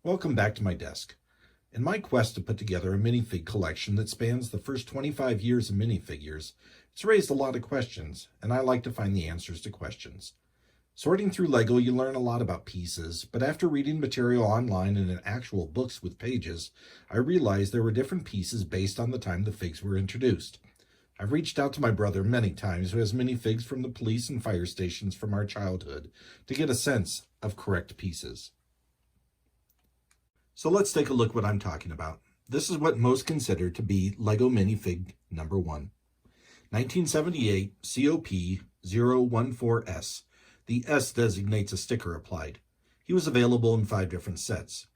Welcome back to my desk. In my quest to put together a minifig collection that spans the first 25 years of minifigures, it's raised a lot of questions, and I like to find the answers to questions. Sorting through Lego, you learn a lot about pieces, but after reading material online and in actual books with pages, I realized there were different pieces based on the time the figs were introduced. I've reached out to my brother many times, who has minifigs from the police and fire stations from our childhood, to get a sense of correct pieces. So let's take a look what I'm talking about. This is what most consider to be Lego minifig number 1. 1978 COP014S. The S designates a sticker applied. He was available in 5 different sets.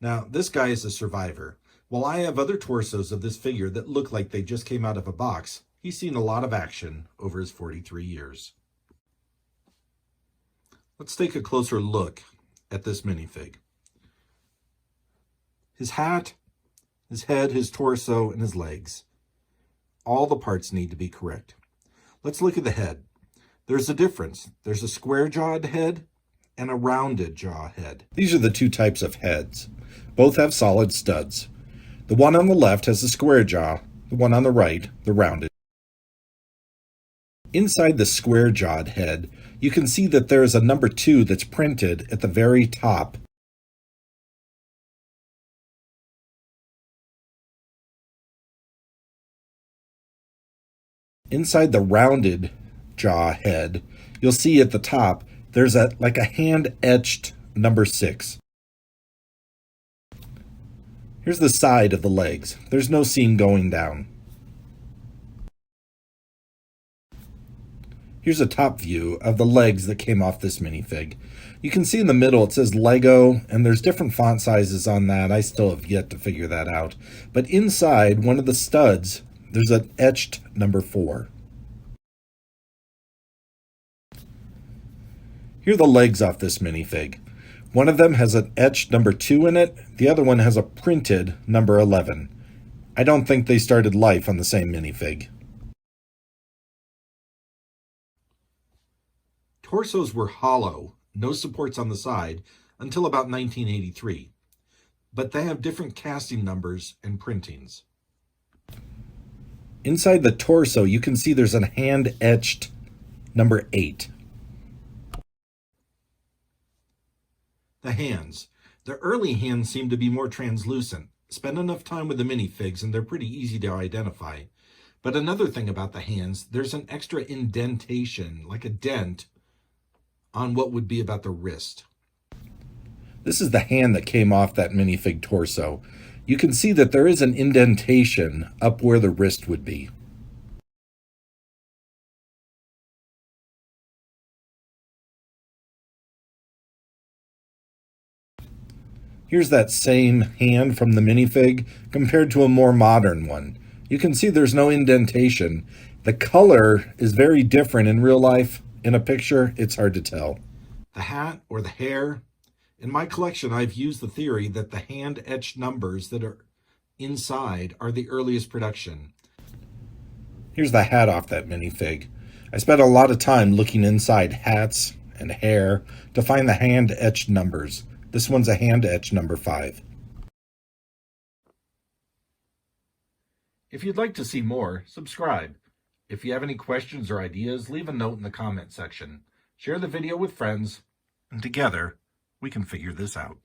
Now, this guy is a survivor. While I have other torsos of this figure that look like they just came out of a box, he's seen a lot of action over his 43 years. Let's take a closer look at this minifig. His hat, his head, his torso, and his legs. All the parts need to be correct. Let's look at the head. There's a difference. There's a square-jawed head and a rounded jaw head. These are the two types of heads. Both have solid studs. The one on the left has a square jaw, the one on the right, the rounded. Inside the square-jawed head, you can see that there is a number 2 that's printed at the very top. Inside the rounded jaw head, you'll see at the top, there's like a hand-etched number 6. Here's the side of the legs. There's no seam going down. Here's a top view of the legs that came off this minifig. You can see in the middle it says Lego, and there's different font sizes on that. I still have yet to figure that out. But inside one of the studs, there's an etched number 4. Here are the legs off this minifig. One of them has an etched number 2 in it. The other one has a printed number 11. I don't think they started life on the same minifig. Torsos were hollow, no supports on the side, until about 1983. But they have different casting numbers and printings. Inside the torso, you can see there's a hand-etched number 8. The hands. The early hands seem to be more translucent. Spend enough time with the minifigs and they're pretty easy to identify. But another thing about the hands, there's an extra indentation, like a dent, on what would be about the wrist. This is the hand that came off that minifig torso. You can see that there is an indentation up where the wrist would be. Here's that same hand from the minifig compared to a more modern one. You can see there's no indentation. The color is very different in real life. In a picture, it's hard to tell. The hat or the hair. In my collection, I've used the theory that the hand-etched numbers that are inside are the earliest production. Here's the hat off that minifig. I spent a lot of time looking inside hats and hair to find the hand-etched numbers. This one's a hand-etched number 5. If you'd like to see more, subscribe. If you have any questions or ideas, leave a note in the comment section. Share the video with friends, and together, we can figure this out.